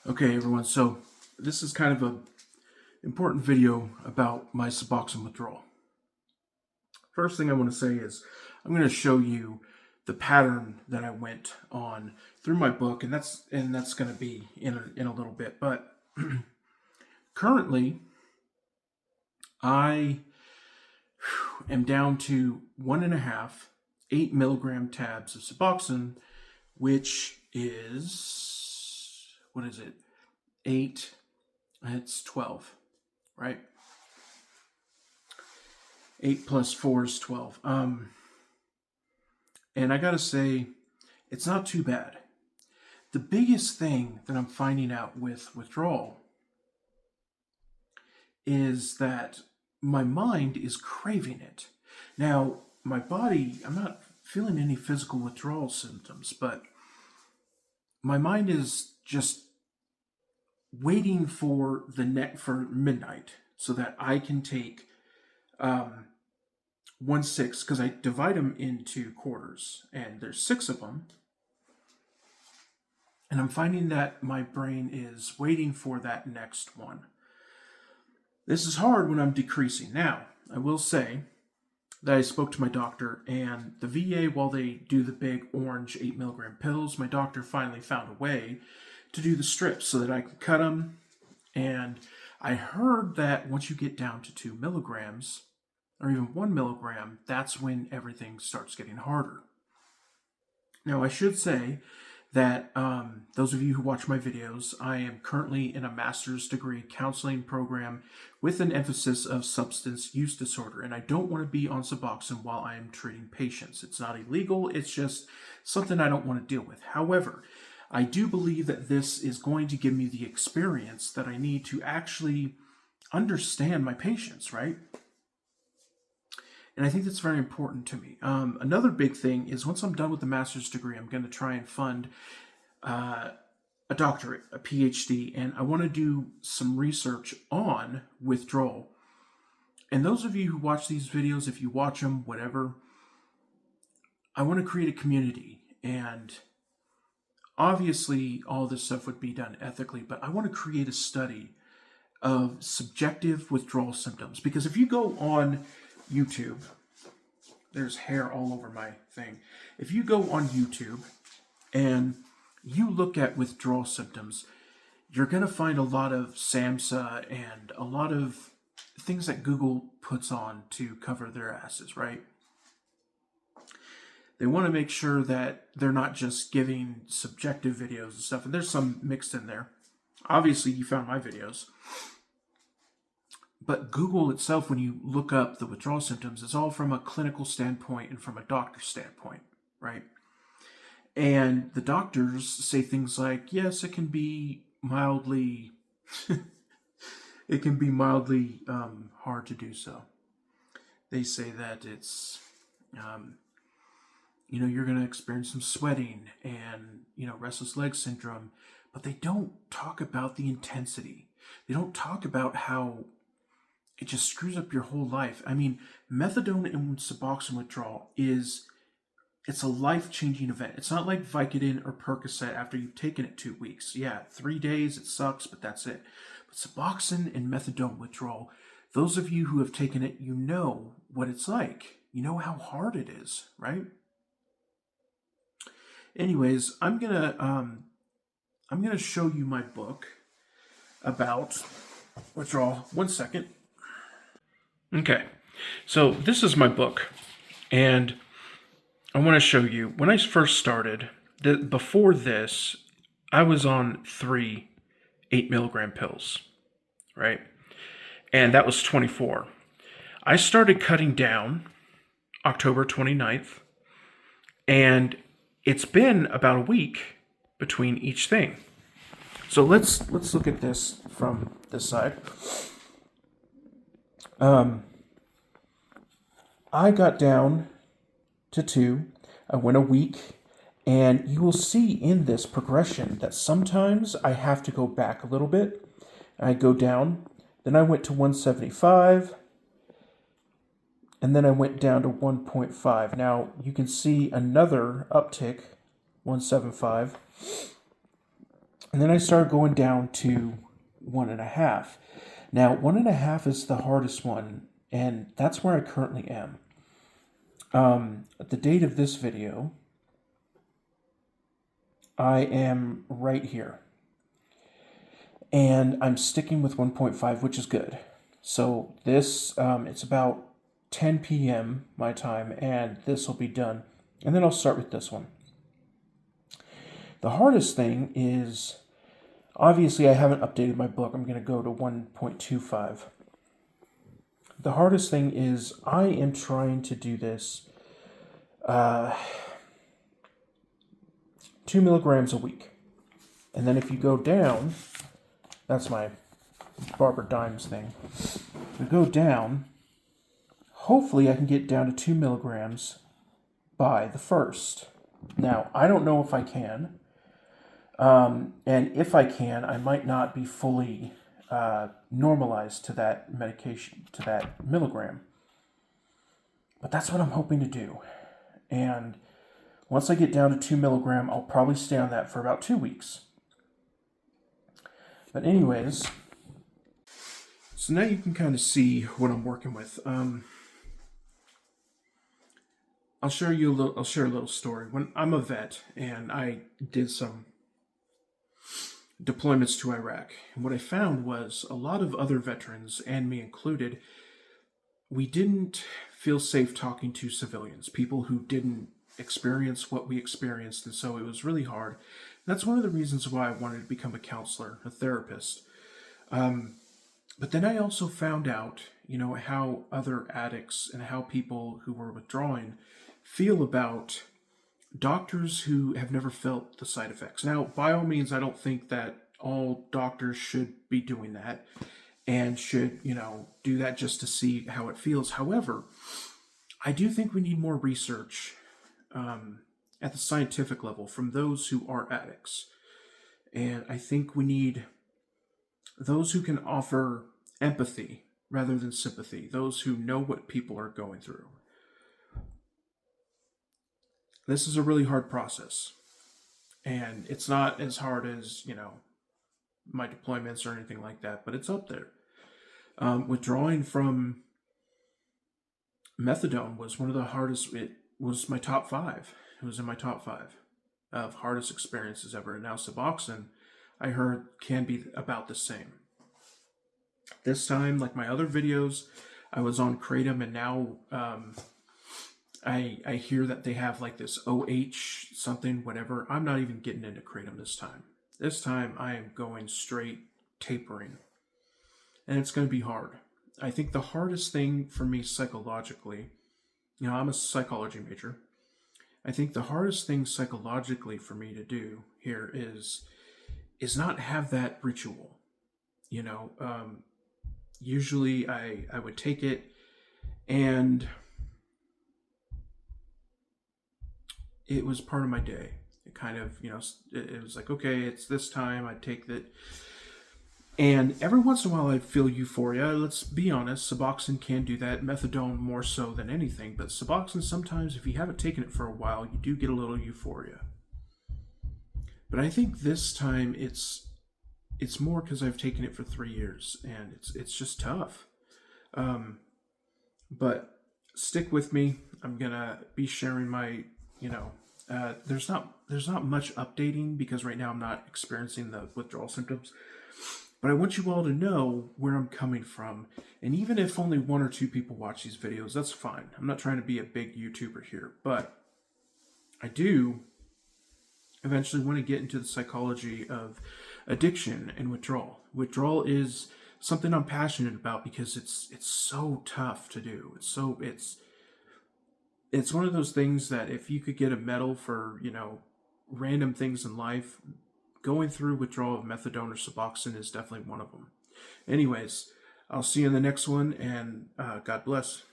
Okay, everyone, so this is kind of a important video about my Suboxone withdrawal. First thing I want to say is I'm going to show you the pattern that I went on through my book, and that's going to be in a little bit. But currently, I am down to 1.5 8 milligram tabs of Suboxone, which is what is it? 8. It's 12, right? 8 plus 4 is 12. And I gotta say, it's not too bad. The biggest thing that I'm finding out with withdrawal is that my mind is craving it. Now, my body, I'm not feeling any physical withdrawal symptoms, but my mind is just waiting for for midnight so that I can take 1/6, because I divide them into quarters, and there's 6 of them. And I'm finding that my brain is waiting for that next one. This is hard when I'm decreasing. Now, I will say that I spoke to my doctor, and the VA, while they do the big orange 8 milligram pills, my doctor finally found a way to do the strips so that I can cut them. And I heard that once you get down to 2 milligrams, or even 1 milligram, that's when everything starts getting harder. Now, I should say that those of you who watch my videos, I am currently in a master's degree counseling program with an emphasis of substance use disorder, and I don't want to be on Suboxone while I am treating patients. It's not illegal, it's just something I don't want to deal with. However, I do believe that this is going to give me the experience that I need to actually understand my patients, right? And I think that's very important to me. Another big thing is once I'm done with the master's degree, I'm going to try and fund a doctorate, a PhD, and I want to do some research on withdrawal. And those of you who watch these videos, if you watch them, whatever, I want to create a community. And obviously, all this stuff would be done ethically, but I want to create a study of subjective withdrawal symptoms. Because if you go on YouTube, there's hair all over my thing. If you go on YouTube and you look at withdrawal symptoms, you're going to find a lot of SAMHSA and a lot of things that Google puts on to cover their asses, right? They want to make sure that they're not just giving subjective videos and stuff, and there's some mixed in there. Obviously, you found my videos. But Google itself, when you look up the withdrawal symptoms, is all from a clinical standpoint and from a doctor's standpoint, right? And the doctors say things like, yes, it can be mildly, hard to do so. They say that it's, you're going to experience some sweating and, restless leg syndrome, but they don't talk about the intensity. They don't talk about how it just screws up your whole life. I mean, methadone and Suboxone withdrawal it's a life-changing event. It's not like Vicodin or Percocet after you've taken it 2 weeks. Yeah, 3 days, it sucks, but that's it. But Suboxone and methadone withdrawal, those of you who have taken it, you know what it's like. You know how hard it is, right? Anyways, I'm gonna show you my book about withdrawal. 1 second. Okay, so this is my book, and I want to show you when I first started. Before this, I was on 3 8 milligram pills, right? And that was 24. I started cutting down October 29th, and it's been about a week between each thing. So let's look at this from this side. I got down to 2. I went a week, and you will see in this progression that sometimes I have to go back a little bit. I go down, then I went to 175, and then I went down to 1.5. Now you can see another uptick, 175. And then I started going down to 1.5. Now, 1.5 is the hardest one, and that's where I currently am. At the date of this video, I am right here. And I'm sticking with 1.5, which is good. So this, it's about 10 p.m. my time, and this will be done. And then I'll start with this one. The hardest thing is, obviously I haven't updated my book. I'm going to go to 1.25. The hardest thing is I am trying to do this 2 milligrams a week. And then if you go down, that's my Barbara Dimes thing. If we go down, hopefully I can get down to 2 milligrams by the 1st. Now, I don't know if I can. And if I can, I might not be fully normalized to that medication, to that milligram. But that's what I'm hoping to do. And once I get down to 2 milligram, I'll probably stay on that for about 2 weeks. But anyways, so now you can kind of see what I'm working with. I'll share a little story. When I'm a vet and I did some deployments to Iraq, and what I found was a lot of other veterans, and me included, we didn't feel safe talking to civilians, people who didn't experience what we experienced, and so it was really hard. That's one of the reasons why I wanted to become a counselor, a therapist. But then I also found out, how other addicts and how people who were withdrawing feel about doctors who have never felt the side effects. Now, by all means, I don't think that all doctors should be doing that and should, do that just to see how it feels. However, I do think we need more research at the scientific level from those who are addicts. And I think we need those who can offer empathy rather than sympathy, those who know what people are going through. This is a really hard process. And it's not as hard as, my deployments or anything like that, but it's up there. Withdrawing from methadone was one of the hardest. It was my top 5. It was in my top 5 of hardest experiences ever. And now Suboxone, I heard, can be about the same. This time, like my other videos, I was on Kratom, and now I hear that they have like this OH something, whatever. I'm not even getting into Kratom this time. This time I am going straight tapering. And it's going to be hard. I think the hardest thing for me psychologically, I'm a psychology major. I think the hardest thing psychologically for me to do here is not have that ritual. Usually I would take it and it was part of my day. It kind of, it was like, okay, it's this time, I take that. And every once in a while I feel euphoria. Let's be honest, Suboxone can do that. Methadone more so than anything. But Suboxone, sometimes if you haven't taken it for a while, you do get a little euphoria. But I think this time it's more because I've taken it for 3 years. And it's just tough. But stick with me. I'm going to be sharing my, there's not much updating because right now I'm not experiencing the withdrawal symptoms. But I want you all to know where I'm coming from. And even if only 1 or 2 people watch these videos, that's fine. I'm not trying to be a big YouTuber here. But I do eventually want to get into the psychology of addiction and withdrawal. Withdrawal is something I'm passionate about because it's so tough to do. It's one of those things that if you could get a medal for, random things in life, going through withdrawal of methadone or Suboxone is definitely one of them. Anyways, I'll see you in the next one, and God bless.